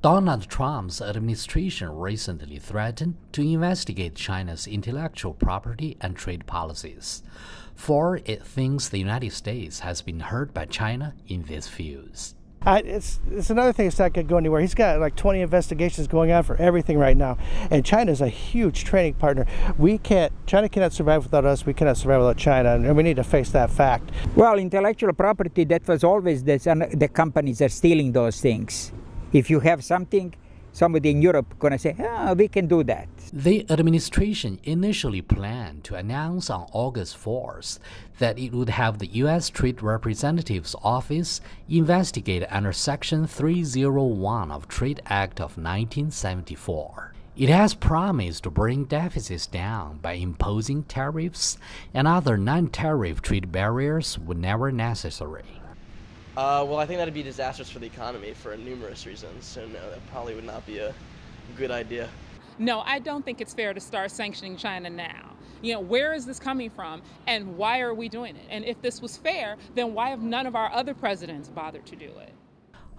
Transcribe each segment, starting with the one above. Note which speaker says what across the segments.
Speaker 1: Donald Trump's administration recently threatened to investigate China's intellectual property and trade policies, for it thinks the United States has been hurt by China in these fields.
Speaker 2: It's another thing that's not going to go anywhere. He's got like 20 investigations going on for everything right now. And China is a huge trading partner. China cannot survive without us. We cannot survive without China. And we need to face that fact.
Speaker 3: Well, intellectual property, that was always the companies are stealing those things. If you have something, somebody in Europe going to say, we can do that.
Speaker 1: The administration initially planned to announce on August 4th that it would have the U.S. Trade Representative's Office investigate under Section 301 of Trade Act of 1974. It has promised to bring deficits down by imposing tariffs and other non-tariff trade barriers whenever necessary.
Speaker 4: Well, I think that'd be disastrous for the economy for numerous reasons, so no, that probably would not be a good idea.
Speaker 5: No, I don't think it's fair to start sanctioning China now. Where is this coming from, and why are we doing it? And if this was fair, then why have none of our other presidents bothered to do it?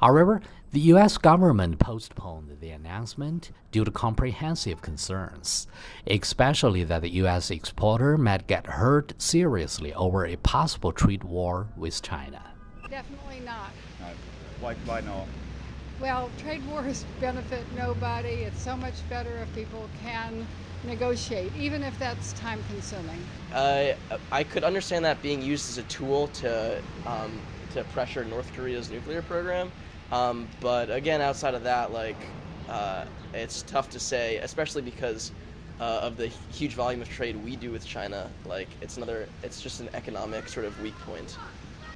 Speaker 1: However, the U.S. government postponed the announcement due to comprehensive concerns, especially that the U.S. exporter might get hurt seriously over a possible trade war with China.
Speaker 6: Definitely not.
Speaker 7: Why not?
Speaker 6: Well, trade wars benefit nobody. It's so much better if people can negotiate, even if that's time-consuming.
Speaker 4: I could understand that being used as a tool to pressure North Korea's nuclear program, but again, outside of that, it's tough to say, especially because of the huge volume of trade we do with China. It's just an economic sort of weak point.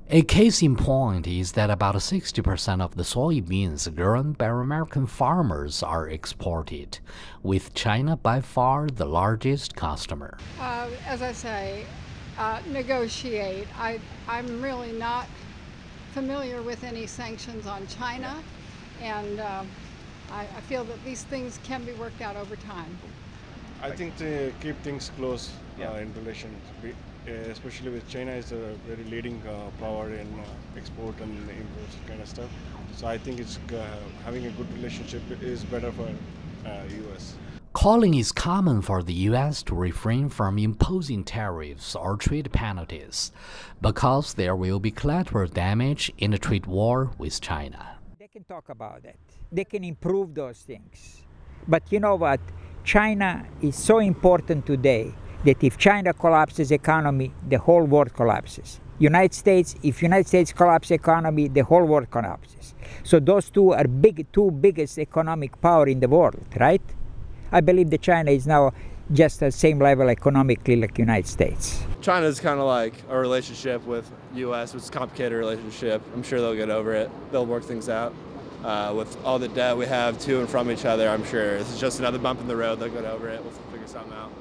Speaker 1: A case in point is that about 60% of the soybeans grown by American farmers are exported, with China by far the largest customer.
Speaker 6: As I say, negotiate. I'm really not familiar with any sanctions on China, and I feel that these things can be worked out over time.
Speaker 7: I think to keep things close in relation, especially with China is a very leading power in export and import kind of stuff. So I think having a good relationship is better for U.S.
Speaker 1: Calling is common for the U.S. to refrain from imposing tariffs or trade penalties because there will be collateral damage in a trade war with China.
Speaker 3: They can talk about it. They can improve those things. But you know what? China is so important today that if China collapses economy, the whole world collapses. If United States collapses economy, the whole world collapses. So those two are two biggest economic power in the world, right? I believe that China is now just the same level economically like United States.
Speaker 8: China is kind of like a relationship with U.S. It's a complicated relationship. I'm sure they'll get over it. They'll work things out. With all the debt we have to and from each other, I'm sure this is just another bump in the road. They'll get over it. We'll figure something out.